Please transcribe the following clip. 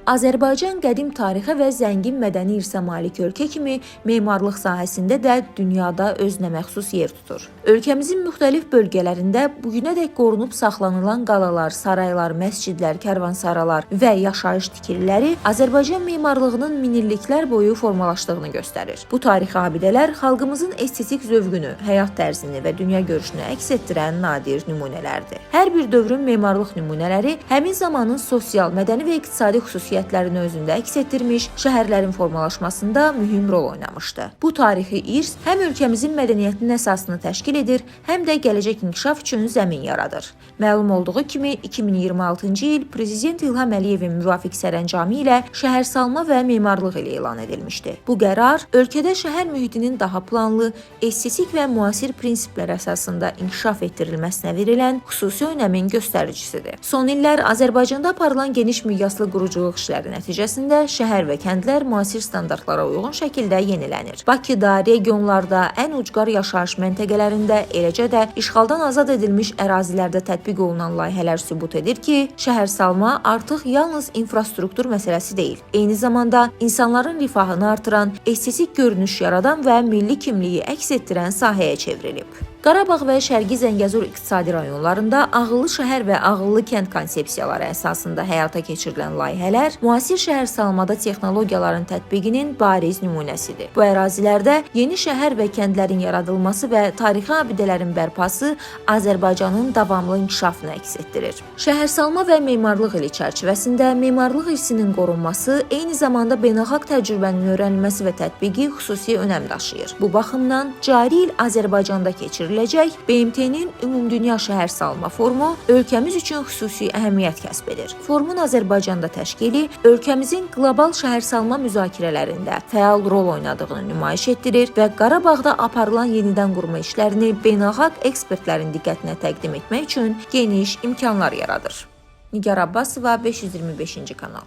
Azərbaycan qədim tarixə və zəngin mədəni irsə malik ölkə kimi memarlıq sahəsində də dünyada özünə məxsus yer tutur. Ölkəmizin müxtəlif bölgələrində bugünədək qorunub saxlanılan qalalar, saraylar, məscidlər, kərvansaralar və yaşayış tikililəri Azərbaycan memarlığının minilliklər boyu formalaşdığını göstərir. Bu tarixi abidələr xalqımızın estetik zövqünü, həyat tərzini və dünya görüşünü əks etdirən nadir nümunələrdir. Hər bir dövrün memarlıq nümunələri həmin zamanın sosial, mədəni və iqtisadi xüsusiyyətlərini özündə əks etdirmiş, şəhərlərin formalaşmasında mühüm rol oynamışdı. Bu tarixi irs həm ölkəmizin mədəniyyətinin əsasını təşkil edir, həm də gələcək inkişaf üçün zəmin yaradır. Məlum olduğu kimi 2026-cı il Prezident İlham Əliyevin müvafiq sərəncamı ilə şəhərsalma və memarlıq ili elan edilmişdi. Bu qərar ölkədə şəhər mühitinin daha planlı, estetik və müasir prinsiplər əsasında inkişaf etdirilməsinə verilən xüsusi önəmin göstəricisidir. Son illər Azərbaycanda aparılan geniş miqyaslı quruculuq işləri nəticəsində şəhər və kəndlər müasir standartlara uyğun şəkildə yenilənir. Bakıda, regionlarda, ən ucqar yaşayış məntəqələrində, eləcə də işğaldan azad edilmiş ərazilərdə tətbiq olunan layihələr sübut edir ki, şəhərsalma artıq yalnız infrastruktur məsələsi deyil, eyni zamanda insanların rifahını artıran, estetik görünüş yaradan və milli kimliyi əks etdirən sahəyə çevrilib. Qarabağ və Şərqi Zəngəzur iqtisadi rayonlarında ağıllı şəhər və ağıllı kənd konsepsiyaları əsasında həyata keçirilən layihələr müasir şəhərsalmada texnologiyaların tətbiqinin bariz nümunəsidir. Bu ərazilərdə yeni şəhər və kəndlərin yaradılması və tarixi abidələrin bərpası Azərbaycanın davamlı inkişafını əks etdirir. Şəhərsalma və memarlıq ili çərçivəsində memarlıq irsinin qorunması, eyni zamanda beynəlxalq təcrübənin öyrənilməsi və tətbiqi xüsusi önəm daşıyır. Bu baxımdan cari il Azərbaycanda keçiriləcək BMT-nin Ümumdünya Şəhərsalma Forumu ölkəmiz üçün xüsusi əhəmiyyət kəsb edir. Forumun Azərbaycanda təşkili ölkəmizin qlobal şəhərsalma müzakirələrində fəal rol oynadığını nümayiş etdirir və Qarabağda aparılan yenidən qurma işlərini beynəlxalq ekspertlərin diqqətinə təqdim etmək üçün geniş imkanlar yaradır. Nigar Abbasova, 525-ci kanal.